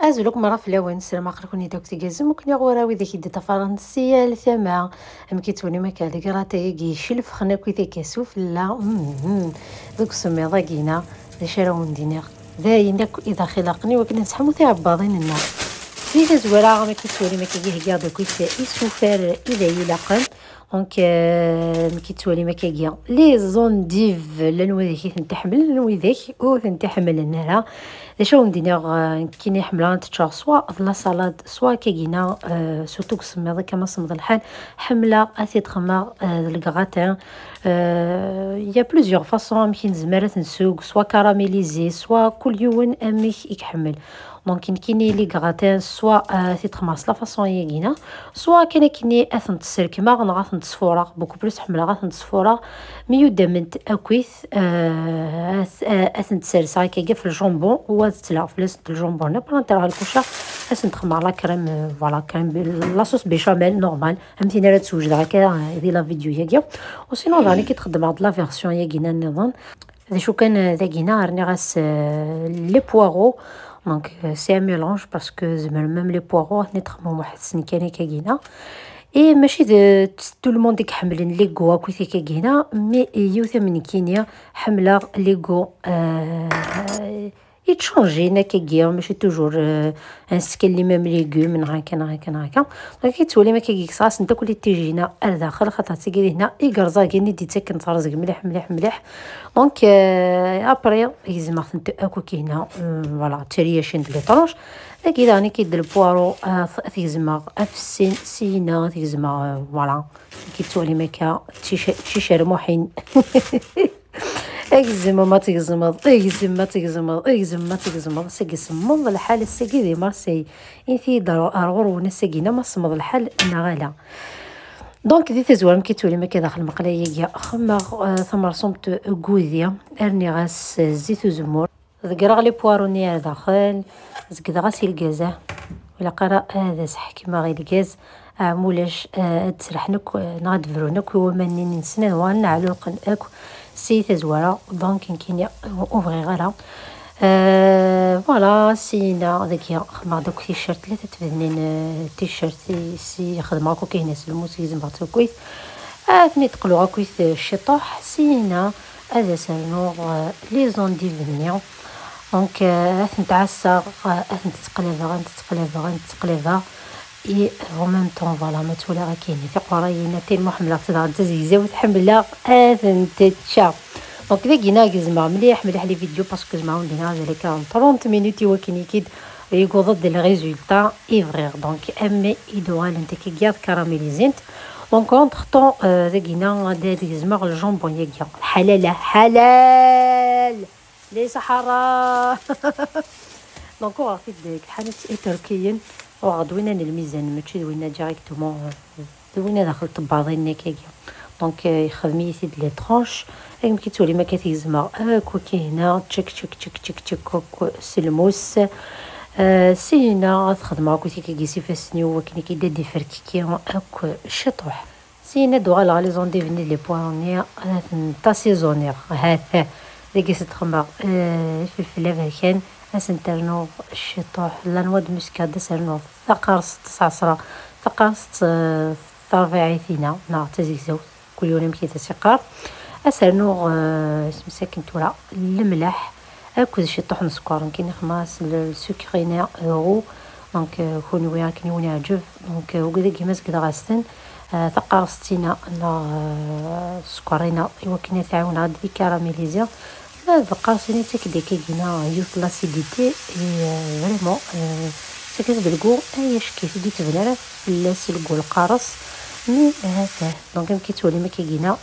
أزولك مرة في اللون السلام عليكم داك تيجازم ممكن يغوراوي ذاك يدي فرنسية لثما أم كيتوني ما كان قراطي يشلف خنا كويتي كاسوف لا دوك سمي ضاقينا ذا شراون دينيغ داينك إذا خلقني وكنا نسحمو تاع بعضين النار في زوارا ما كيتوني ما كيجيه كاع دوك يسوفر إذا يلاقن دونك كيتولي ما كايا لي زون ديف لنوي ذاك تنتحمل لنوي ذاك او تنتحمل النار شو ندير كي نحملان تشار سوا في لا سالاد سوا كاينا سورتو كسميض كما سمض الحال حمله اثي تخمر الكغاتان يا بلوزيور فاصون يمكن زمرات نسوق سوا كراميليزي سوا كل يوم اميك يكحمل دونك كاينين لي غراتان سوا تيتخماص لا فاصون ياكينا سوا كاينين اثن تسركما غنغاثن تصفوره بوكو بلوس حمله غاثن تصفوره ميو دامنت اكويث اثن تسرسا كاكا في الجونبون وتلا فلاس الجونبون نبغى نترها الكوشه اثن تخمر لا كريم فوالا كريم لاصوص بيشاميل نورمال همتي نرا تسوجد هكا دي لا فيديو ياكيا وسينو راني كي تخدم هاد لا فيرسيون ياكينا النظام شو كان ذاكينا راني غاس لي بوارو دونك سي ان ميلونج باسكو زعما ميم لي بوارو نتخمو واحد السن كان كاينا اي ماشي تو لو موند كحملين لي كوا كويتي كاينا مي يوثا من كينيا حمله لي كو يتشونجي نكاكيا ماشي توجور نسكن لي ميم ليغوم من هكا دونك كيتولي ما كاكيك صاص نتا كلي تيجينا الداخل خاطر تيجي هنا يقرزا كاني ديتا كنترزق مليح دونك ابري يزما خنت اكو كينا فوالا ترياشين ديال طرونش داك راني كيدير البوارو تيزما افسين سينا تيزما فوالا كيتولي مكا تيشير موحين اجزم ما تجزمض ساقي صمض الحال الساقي دي مارسي في دار ارغور ونساقينا ما صمض الحال نغالا دونك دي تزوار كيتولي ما كداخل المقلايه يا خمر ثمر صمت غوذيا ارني غاس زيت وزمور ذكر لي بواروني داخل زكد غاسي الكازه ولا قرا هذا صح كيما غير الكاز مولاش تسرحنك نغاد فرونك وماني نسنان وانا على اكو سي تزوارا دونك كاين اوفري غالا فوالا سينا داك خما دوك تيشيرت ثلاثه تفنين تيشيرت سي خدمه كو كاين الموس يزم باتو كويس ثني تقلو كويس الشطوح سينا هذا سانو لي زون دي فينيون دونك نتعسى تقلبها اي او ميم طون فوالا ما تولا راه كاين في قراينا تيما حمله تدار تزيزه وتحملها اذن تتشا دونك داكينا كزما مليح لي فيديو باسكو زعما ولينا جالي 30 مينوت يوكني كيد يقول ضد الريزولتا ايفرير دونك امي ايدوال انت كي كياد كراميليزينت دونك اونتر طون داكينا داك زعما الجامبون ياكيا حلال ليس حرام دونك واخا ديك الحانوت تركيين وغدوينا الميزان ماشي دوينا ديريكتومون دوينا داخل طباطين نكاكيا دونك يخدم يسيد لي طرونش راكم كيتولي ما كتيزما هاكا كاينه تشك سلموس سينا تخدم هاكا كيسي فاسنيو وكني كيدا دي فركيكي هاكا شطوح سينا دوغا لي زون ديفني لي بوانيا تا سيزونير هذا ديك تخمر الفلفله كان اسنترنو الشطوح لا نواد مسكاد سرنو ثقرص 19 ثقرص ثرفعي فينا نا تزيزو كل يوم كي تسقر اسرنو مساكن تورا الملح اكو الشطوح نسكر كاين خماس السكرينا اورو دونك كون ويا كني وني عجب دونك وكذا كيماس كذا غاستن ثقرصتينا نا سكرينا يوكني تعاون هاد دي كراميليزيا القرصيني تكدي كيجينا يوث لاسيديتي فريمون تكتب الكو اياش كيف ديت بلا لاس الكو القرص مي هكا دونك كيتولي ما كيجينا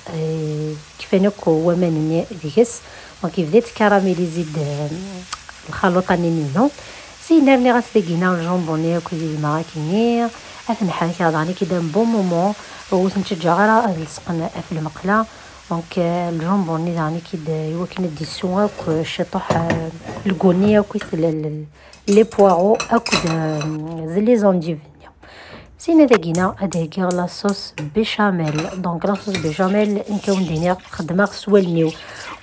كيفانا هو مانني ديكس دونك بديت كراميليزي الخلوط نينو سينا ملي غتلقينا الجامبوني كوزي ماكيني اثن حاجه راني كيدا بون مومون وتنتجا غير لصقنا في المقله دونك الجامبوني راني كيدا يوكن دي سوا الشطوح الكونيه كويس لي بوارو اكو لي زونديفينيا سينا داكينا هذاك لاصوص بيشاميل دونك لاصوص بيشاميل نكون دينيا خدمه سوالنيو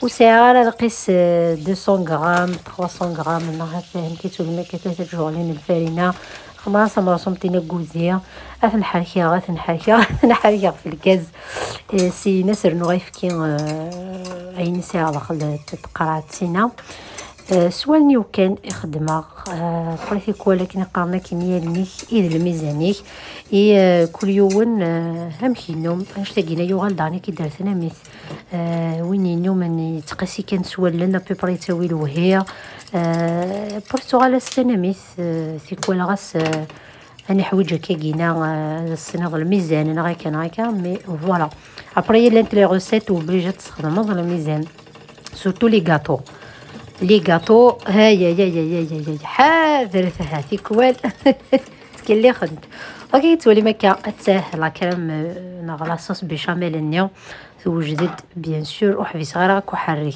وساعه نقيس 200 غرام 300 غرام انا فهمتي ولا ما كثلاثه جوغلين الفارينه خلاص مرسومتينا كوزيه نحركيها في الغاز سي نسر نغيفكي عين ساعه داخل تقرعت سينا سوالني وكان يخدمها بريفيك ولكن قارنا كمية الميك إذ الميزانيك كل يوم همشي النوم نشتاقينا يوغال داني كي درتنا ميث وين النوم اني تقاسي كان سوال لنا بيبري تسوي الوهية برتغال السنة ميث ثيكوال غاس انا حويجه كيجينا السنه الميزان انا غيكا مي فوالا ابري لانت لي روسيت وبليجا تستخدم الميزان سورتو لي غاتو هيا حاضر هاتي كوال تكلي خد اوكي تولي مكا تساه لا كريم نغلا صوص بيشاميل النيو توجدد بيان سور وحبي صغيرك وحرك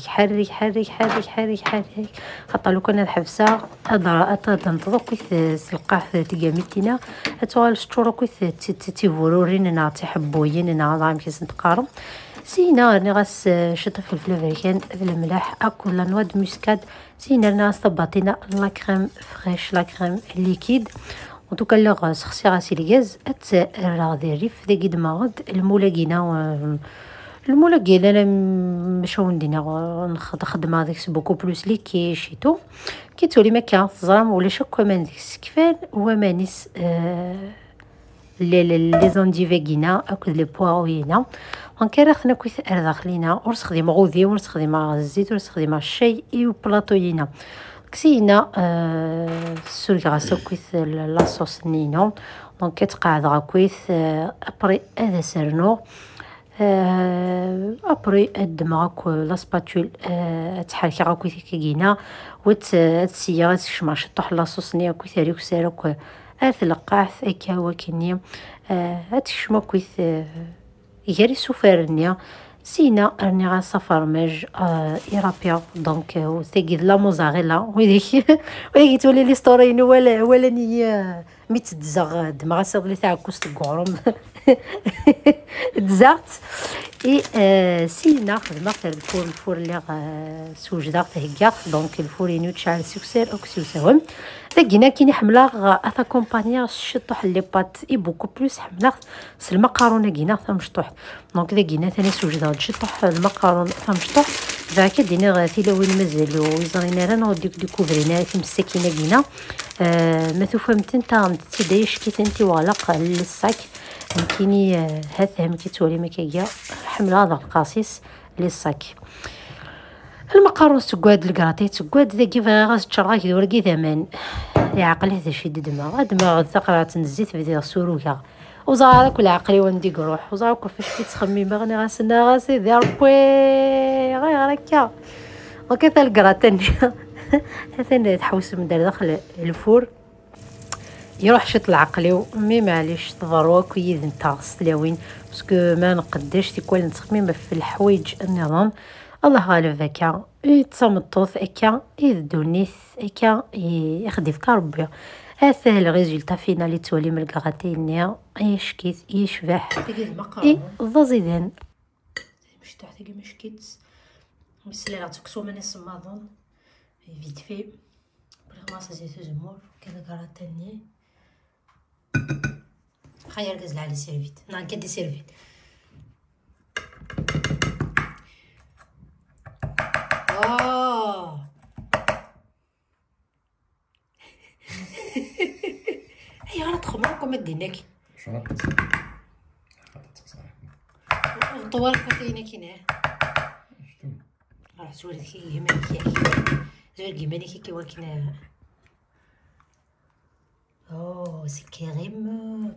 خاطر لو كان الحبسه تنتظر كيف سلقاه تقامتنا اتوال شطور كيف تيفورورين تحبوين ضايم كيس نتقارم سينا نغاس شطف الفلفل الامريكان الملح اكل لا نوا دو مسكاد سينا نغاس طباطينا لا كريم فريش لا كريم ليكيد ودوكا لو سخسي غاسي الغاز راضي الريف داكيد ماغد المولاقي انا مشاو ندينا نخدم هذيك بوكو بلوس لي كيشيتو كي تولي مكا زرام ولا شكو مانيس كفان ومانيس لي زونديفيغينا اكل لي بواوينا ونكرخنا كويس داخلينا ونستخدم غوذي ونستخدم الزيت ونستخدم الشاي و بلاطوينا كسينا السوري غاسو كويس لاصوص نينو دونك كتقعد كويس ابري هذا سرنو ابري الدماغ لا سباتول تحركي كويس كينا وتسيا تشماش طح لاصوص نيا كويس ريك سيرك اثلقاث اكا وكني هاتشمو كويس يجري سوفرنيا سينا راني غا فرماج ايرابيا دونك وثقيد لا موزاريلا ويديك تولي لي ستورين ولا نيه ميتدزغ دماغ صدلي تاع كوست كوروم دزات اي سينا خدمه في الفور اللي سوجدا تهكا دونك الفور ينو تشعل سكسير او كسوسهم لقينا كي نحملا اثا كومبانيا الشطوح اللي بات اي بوكو بلوس حملا المقارونه كينا ثمشطوح دونك لقينا ثاني سوجدا الشطوح المقارون ثمشطوح ذاك دينا غاتي لو مازالو يزرينا رانا وديك ديكوفرينا في مسكينه كينا ما فهمتن تا تدايش كي تنتي والق للساك يمكنني هذا كي تولي مكيا حمله هذا القاصيص للساك المقارون سكواد الكراتي سكواد ذا كيف غاز تشرا كي ورقي ثمن يعقل هذا شي دماغ ثقرات الزيت في السروكه وزارك ولا عقلي وندي روح وزارك فاش كتخمم غني غاسنا غاسي ديال بوي غير هكا وكيف الكراتن هذا تحوس من داخل الفور يروح شط العقلي مي معليش تضروا كيد نتا ستلاوين باسكو ما نقداش تيكون نتخمم في الحوايج النظام الله غالب هكا يتصمطوث هكا يدونيث هكا يخدي في ربي هذا الريزولتا فينالي تولي من الكغاتينيا يشكيت يشبح اي ضزيدان مش تحت مشكيت مسلي لا تكسو من السماضون فيت في بريماس زيت زمور كذا كغاتيني خير غزل على سيرفيت نان كدي سيرفيت هي غلط خمركم مديناك شنو طوال كاينه كينا راه زوري كي يمانك زوري يمانك كي واكنا سي كريم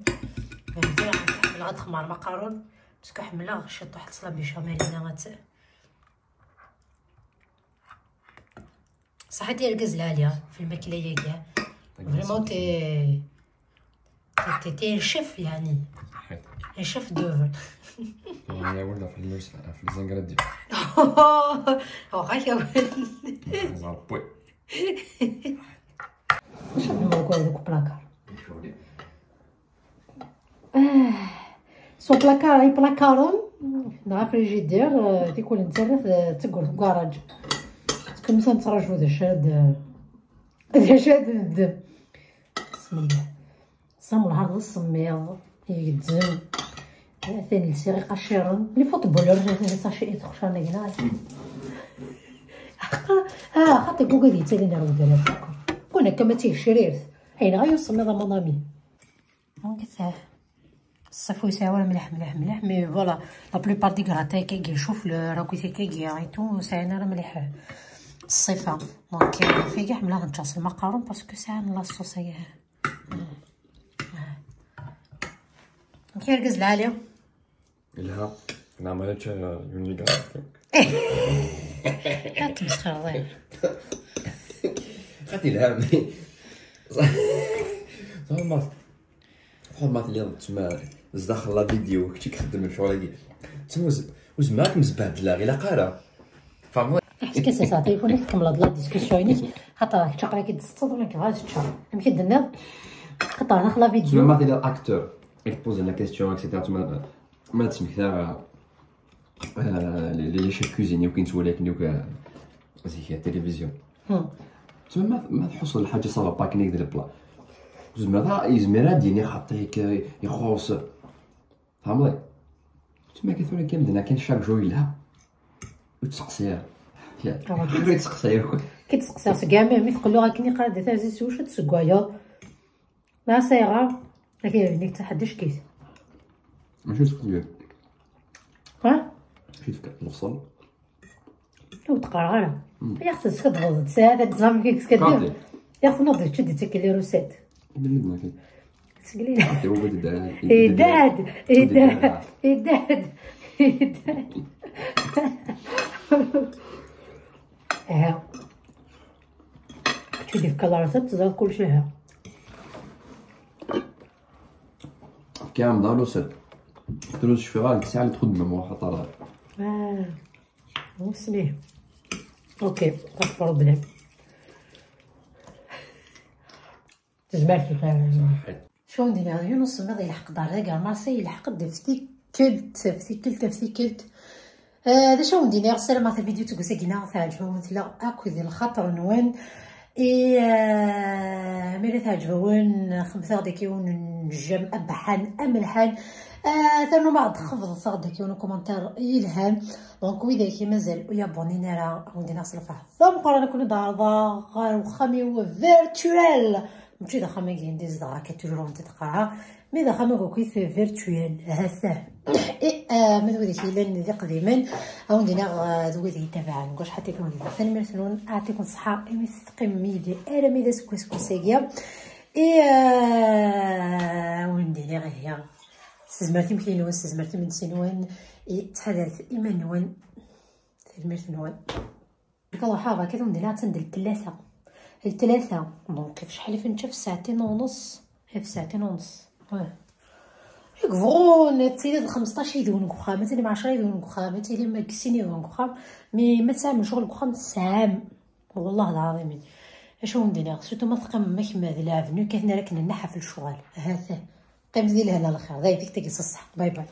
نحمل غاد خمار مقارون باسكو حمله شط واحد الصلا بيشاميل هنا غات صحيح ديال الكزله عاليه في الماكله كاع فريمون تي شيف يعني شيف دوفر يا ولد في الزنقره ديال غايا زابوي واش نقول هذوك بلاكار سو بلاكار اي بلاكارون نهار فريجيدير تيكون نتسرف تقول في كراج كم تنتراجو ذا شاد الدم. بسم الله صام الهرد الصميض يقدم ثاني السيري قشيرن لي فوتبولور ساشي يتخشى نينا خاطي كوكا ديتالي نارو دابا كون هكا ما تيشريرت حين غير الصميض مونامي هكا الصيف يساوي مليح مليح مليح مي فوالا لا بلوبار دي كراطاي كي يشوف راكو كي عيطو ساعنا راه مليح الصيفه دونك في كاع ملا نتصل المقارون باسكو ساعه لاصوص هي كيركز العاليه لها انا عملت يونيغا لا تمسخر الله خاطي لها صافي ما اللي تسمى داخل لا فيديو كنتي كخدم الشغل هادي تسمى وزماك مزبهدله غير قاره فهمت حيت كتسع تليفونك تكمل هاد لا ديسكسيون خاطر تقرا كيتصل ولا كيغاش تشرح يمكن دنا خاطر داخل لا فيديو ما ديال الاكتور يبوز لا كيسيون اكسيتيرا تما ما تسمح حتى لي شيف كوزيني وكاين سولك دوك زي التلفزيون تما ما تحصل الحاجه صافا باكينيك ديال البلا زعما يزمر ديني خاطيك يخوص فهمتي تما كيثوري كامل كاين شاك جو لها وتسقسيها غير تسقسيها كيتسقسي كاع مي تقول له راكني قاعده تهز واش تسكوايا لا صغيره ما كاينش تحدش كيس ماشي تسقسيها ها كيف نوصل وتقرا غير يا خصك تغوض ساعه تزعم كيف كدير يا خصك نوض تشد تاكل لي روسيت بدنا كي تسقلي لا إداد إداد إداد إداد ها تشدي في كلارسات تزاد كلشي ها كامل دارو سد تروز شفيغال ساعه اللي تخدم واحد طلع وسميه اوكي كفر بلاد تجمعت الخير شو ندير غير نص الماضي يلحق دار كاع مارسي يلحق في كلت هذا شو ندير السلام على الفيديو تقول تعجبون لا اكو ديال الخاطر نوان ميري تعجبون خمسة ديكيون نجم ابحان املحان ثانو بعد خفض صاد ديكيون كومنتار يلهام دونك وإذا كي مازال ويابونينا راه غندي نصل فيه ثم قررنا كنا دار غير وخامي هو فيرتوال ماشي داخل ما كاين ديز دار كتجرو انت تقراها مي داخل ما كويس فيرتوال هذا ما دويتي الا ندي قديما او ندينا دويتي تبع نقولش حتى كون ثاني مرسلون اعطيكم الصحه مستقيم ميدي انا ميدا سكوس كونسيغيا وندير غير هي استزمرتي يمكن نوان استزمرتي من سنوان تحدث اما نوان ثلاث نوان كلو حاجه كي نديرها تندير الثلاثه دونك في شحال فين في ساعتين ونص في ساعتين ونص يكفون تيلي 15 يدون كخام تيلي 10 يدون كخام تيلي ما كسيني يدون كخام مي ما تعمل شغل كخام سام والله العظيم اشو ندير سورتو ما تقام ما كيما هذه لافنيو كاين راك نحى في الشغل هذا قيم ديال هنا الخير داير فيك تقيس الصح باي باي.